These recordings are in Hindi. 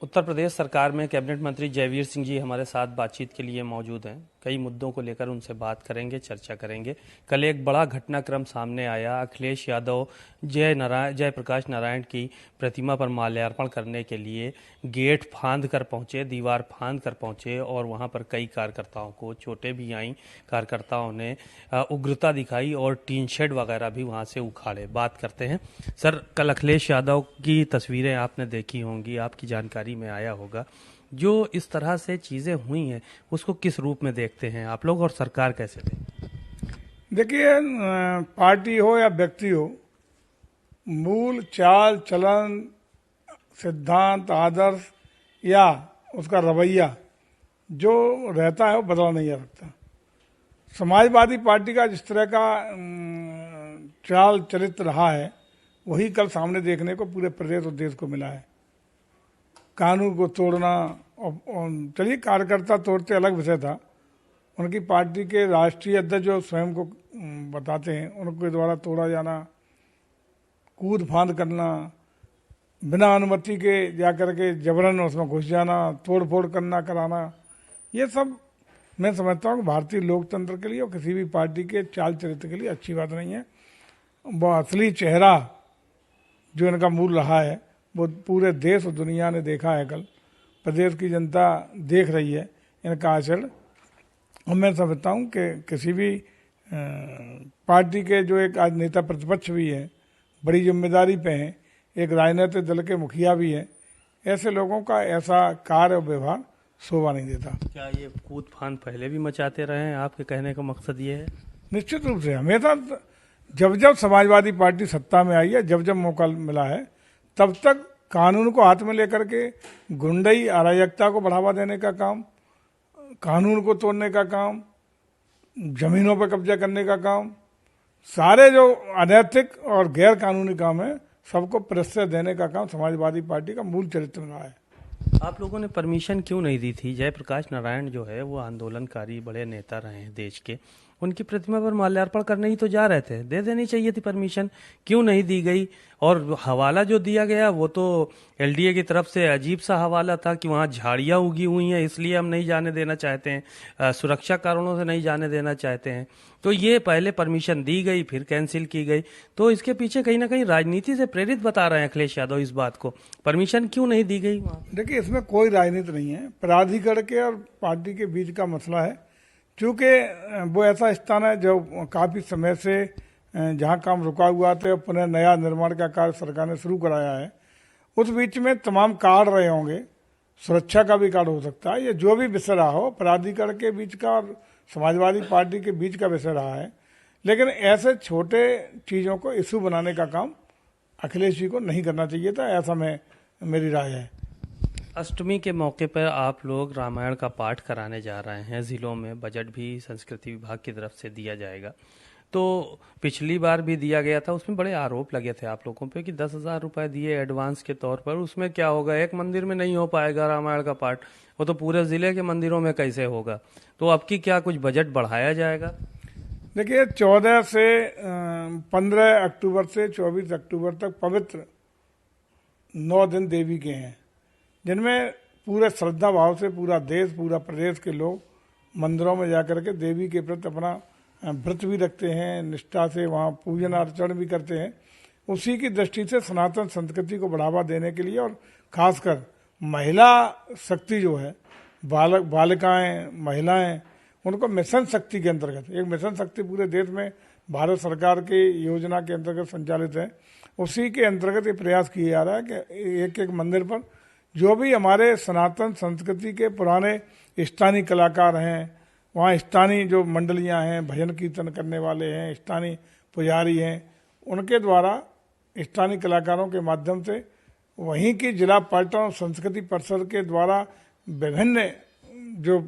उत्तर प्रदेश सरकार में कैबिनेट मंत्री जयवीर सिंह जी हमारे साथ बातचीत के लिए मौजूद हैं। कई मुद्दों को लेकर उनसे बात करेंगे, चर्चा करेंगे। कल एक बड़ा घटनाक्रम सामने आया। अखिलेश यादव जयप्रकाश नारायण की प्रतिमा पर माल्यार्पण करने के लिए गेट फांद कर पहुंचे, दीवार फांद कर पहुंचे और वहां पर कई कार्यकर्ताओं को चोटें भी आईं। कार्यकर्ताओं ने उग्रता दिखाई और टीन शेड वगैरह भी वहां से उखाड़े। बात करते हैं। सर, कल अखिलेश यादव की तस्वीरें आपने देखी होंगी, आपकी जानकारी में आया होगा। जो इस तरह से चीजें हुई हैं उसको किस रूप में देखते हैं आप लोग और सरकार कैसे देखते हैं? देखिए, पार्टी हो या व्यक्ति हो, मूल चाल चलन, सिद्धांत, आदर्श या उसका रवैया जो रहता है वो बदला नहीं जा सकता। समाजवादी पार्टी का जिस तरह का चाल चरित्र रहा है वही कल सामने देखने को पूरे प्रदेश और देश को मिला है। कानून को तोड़ना, और चलिए कार्यकर्ता तोड़ते अलग विषय था, उनकी पार्टी के राष्ट्रीय अध्यक्ष जो स्वयं को बताते हैं उनके द्वारा तोड़ा जाना, कूद फांद करना, बिना अनुमति के जाकर के जबरन उसमें घुस जाना, तोड़ फोड़ करना, कराना, ये सब मैं समझता हूँ कि भारतीय लोकतंत्र के लिए और किसी भी पार्टी के चाल चरित्र के लिए अच्छी बात नहीं है। वो असली चेहरा जो इनका मूल रहा है वो पूरे देश और दुनिया ने देखा है। कल प्रदेश की जनता देख रही है इनका आचरण। और मैं समझता हूँ कि किसी भी पार्टी के जो एक आज नेता प्रतिपक्ष भी हैं, बड़ी जिम्मेदारी पे हैं, एक राजनीतिक दल के मुखिया भी हैं, ऐसे लोगों का ऐसा कार्य और व्यवहार शोभा नहीं देता। क्या ये कूद फांद पहले भी मचाते रहे हैं? आपके कहने का मकसद ये है? निश्चित रूप से हमेशा जब जब समाजवादी पार्टी सत्ता में आई है, जब जब मौका मिला है, तब तक कानून को हाथ में लेकर के गुंडई अराजकता को बढ़ावा देने का काम, कानून को तोड़ने का काम, जमीनों पर कब्जा करने का काम, सारे जो अनैतिक और गैर कानूनी काम है सबको प्रश्रय देने का काम समाजवादी पार्टी का मूल चरित्र रहा है। आप लोगों ने परमिशन क्यों नहीं दी थी? जयप्रकाश नारायण जो है वो आंदोलनकारी बड़े नेता रहे हैं देश के, उनकी प्रतिमा पर माल्यार्पण करने ही तो जा रहे थे, दे देनी चाहिए थी परमिशन, क्यों नहीं दी गई? और हवाला जो दिया गया वो तो एलडीए की तरफ से अजीब सा हवाला था कि वहाँ झाड़ियाँ उगी हुई हैं इसलिए हम नहीं जाने देना चाहते हैं, सुरक्षा कारणों से नहीं जाने देना चाहते हैं। तो ये पहले परमिशन दी गई फिर कैंसिल की गई, तो इसके पीछे कहीं ना कहीं राजनीति से प्रेरित बता रहे हैं अखिलेश यादव इस बात को। परमिशन क्यों नहीं दी गई वहाँ? देखिए, इसमें कोई राजनीति नहीं है, प्राधिकरण के और पार्टी के बीच का मसला है। क्योंकि वो ऐसा स्थान है जो काफी समय से जहाँ काम रुका हुआ था, पुनः नया निर्माण का कार्य सरकार ने शुरू कराया है। उस बीच में तमाम कार्ड रहे होंगे, सुरक्षा का भी कार्ड हो सकता है, ये जो भी विषय रहा हो, प्राधिकरण के बीच का और समाजवादी पार्टी के बीच का विषय रहा है। लेकिन ऐसे छोटे चीजों को इशू बनाने का काम अखिलेश जी को नहीं करना चाहिए था, ऐसा मेरी राय है। अष्टमी के मौके पर आप लोग रामायण का पाठ कराने जा रहे हैं जिलों में, बजट भी संस्कृति विभाग की तरफ से दिया जाएगा। तो पिछली बार भी दिया गया था, उसमें बड़े आरोप लगे थे आप लोगों पे कि 10,000 रुपए दिए एडवांस के तौर पर, उसमें क्या होगा? एक मंदिर में नहीं हो पाएगा रामायण का पाठ, वो तो पूरे जिले के मंदिरों में कैसे होगा? तो अब की क्या कुछ बजट बढ़ाया जाएगा? देखिए, 14 से 15 अक्टूबर से 24 अक्टूबर तक पवित्र 9 दिन देवी के हैं, जिनमें पूरे श्रद्धा भाव से पूरा देश, पूरा प्रदेश के लोग मंदिरों में जाकर के देवी के प्रति अपना व्रत भी रखते हैं, निष्ठा से वहाँ पूजन अर्चन भी करते हैं। उसी की दृष्टि से सनातन संस्कृति को बढ़ावा देने के लिए और खासकर महिला शक्ति जो है, बालिकाएं, महिलाएं, उनको मिशन शक्ति के अंतर्गत, एक मिशन शक्ति पूरे देश में भारत सरकार की योजना के अंतर्गत संचालित है, उसी के अंतर्गत ये प्रयास किया जा रहा है कि एक एक मंदिर पर जो भी हमारे सनातन संस्कृति के पुराने स्थानीय कलाकार हैं, वहाँ स्थानीय जो मंडलियाँ हैं, भजन कीर्तन करने वाले हैं, स्थानीय पुजारी हैं, उनके द्वारा स्थानीय कलाकारों के माध्यम से वहीं की जिला पर्यटन संस्कृति परिषद के द्वारा विभिन्न जो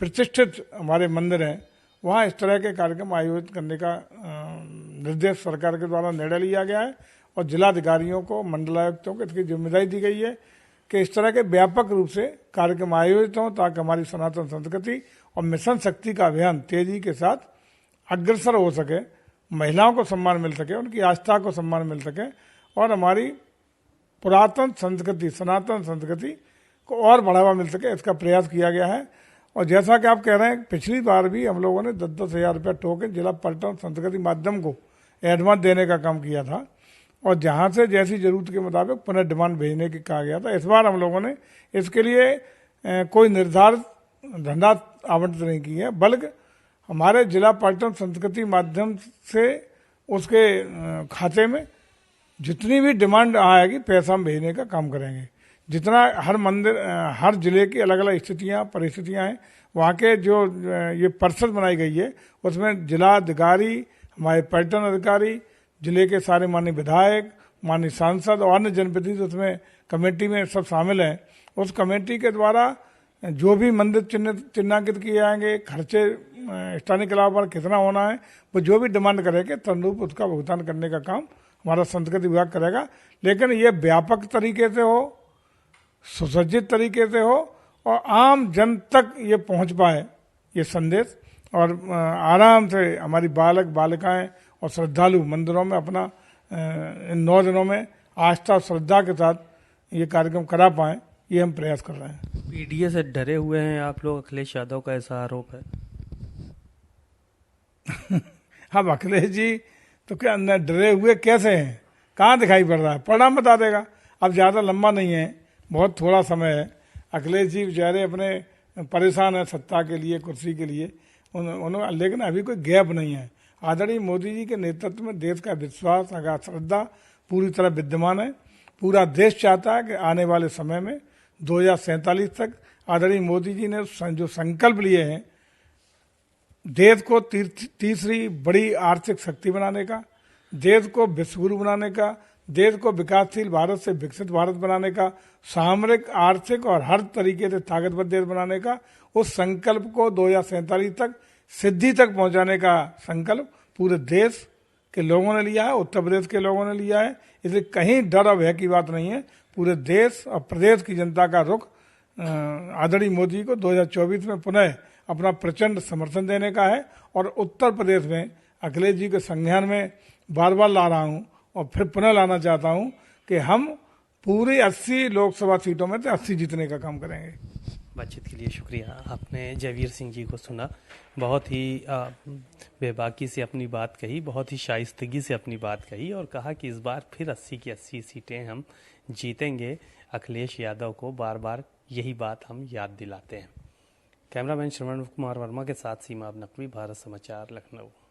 प्रतिष्ठित हमारे मंदिर हैं वहाँ इस तरह के कार्यक्रम आयोजित करने का निर्देश सरकार के द्वारा निर्णय लिया गया है। और जिलाधिकारियों को, मंडलायुक्तों को इसकी जिम्मेदारी दी गई है कि इस तरह के व्यापक रूप से कार्यक्रम आयोजित हों ताकि हमारी सनातन संस्कृति और मिशन शक्ति का अभियान तेजी के साथ अग्रसर हो सके, महिलाओं को सम्मान मिल सके, उनकी आस्था को सम्मान मिल सके और हमारी पुरातन संस्कृति, सनातन संस्कृति को और बढ़ावा मिल सके, इसका प्रयास किया गया है। और जैसा कि आप कह रहे हैं, पिछली बार भी हम लोगों ने 10-10 हज़ार रुपया टोकन जिला पर्यटन संस्कृति माध्यम को एडवांस देने का काम किया था, और जहां से जैसी जरूरत के मुताबिक पुनः डिमांड भेजने की कहा गया था। इस बार हम लोगों ने इसके लिए कोई निर्धारित धनराशि आवंटित नहीं की है, बल्कि हमारे जिला पर्यटन संस्कृति माध्यम से उसके खाते में जितनी भी डिमांड आएगी पैसा हम भेजने का काम करेंगे। जितना हर मंदिर, हर जिले की अलग अलग स्थितियाँ परिस्थितियाँ हैं, वहाँ के जो ये परिषद बनाई गई है उसमें जिलाधिकारी, हमारे पर्यटन अधिकारी, जिले के सारे माननीय विधायक, माननीय सांसद और अन्य जनप्रतिनिधि उसमें कमेटी में सब शामिल हैं। उस कमेटी के द्वारा जो भी मंदिर चिन्हांकित किए जाएंगे, खर्चे स्थानीय कला पर कितना होना है, वो जो भी डिमांड करेंगे तदनुरूप उसका भुगतान करने का काम हमारा संस्कृति विभाग करेगा। लेकिन ये व्यापक तरीके से हो, सुसज्जित तरीके से हो और आम जन तक ये पहुंच पाए ये संदेश, और आराम से हमारी बालक बालिकाएं और श्रद्धालु मंदिरों में अपना इन 9 दिनों में आस्था और श्रद्धा के साथ ये कार्यक्रम करा पाएं, ये हम प्रयास कर रहे हैं। पीडीए से डरे हुए हैं आप लोग, अखिलेश यादव का ऐसा आरोप है। अब अखिलेश जी तो क्या डरे हुए कैसे हैं, कहाँ दिखाई पड़ रहा है? परिणाम बता देगा। अब ज़्यादा लंबा नहीं है, बहुत थोड़ा समय है। अखिलेश जी बेचारे अपने परेशान है सत्ता के लिए, कुर्सी के लिए, लेकिन अभी कोई गैप नहीं है। आदरणीय मोदी जी के नेतृत्व में देश का विश्वास, अगाध श्रद्धा पूरी तरह विद्यमान है। पूरा देश चाहता है कि आने वाले समय में 2047 तक आदरणीय मोदी जी ने जो संकल्प लिए हैं, देश को तीसरी बड़ी आर्थिक शक्ति बनाने का, देश को विश्वगुरु बनाने का, देश को विकासशील भारत से विकसित भारत बनाने का, सामरिक, आर्थिक और हर तरीके से ताकतवर देश बनाने का, उस संकल्प को 2047 तक सिद्धि तक पहुंचाने का संकल्प पूरे देश के लोगों ने लिया है, उत्तर प्रदेश के लोगों ने लिया है। इसलिए कहीं डर और भय की बात नहीं है। पूरे देश और प्रदेश की जनता का रुख आदरणीय मोदी को 2024 में पुनः अपना प्रचंड समर्थन देने का है। और उत्तर प्रदेश में अखिलेश जी के संज्ञान में बार बार ला रहा हूँ और फिर पुनः लाना चाहता हूँ कि हम पूरी 80 लोकसभा सीटों में से 80 जीतने का काम करेंगे। बातचीत के लिए शुक्रिया। आपने जयवीर सिंह जी को सुना, बहुत ही बेबाकी से अपनी बात कही, बहुत ही शाइस्तगी से अपनी बात कही और कहा कि इस बार फिर 80 की 80 सीटें हम जीतेंगे। अखिलेश यादव को बार बार यही बात हम याद दिलाते हैं। कैमरामैन श्रवण कुमार वर्मा के साथ सीमा नकवी, भारत समाचार, लखनऊ।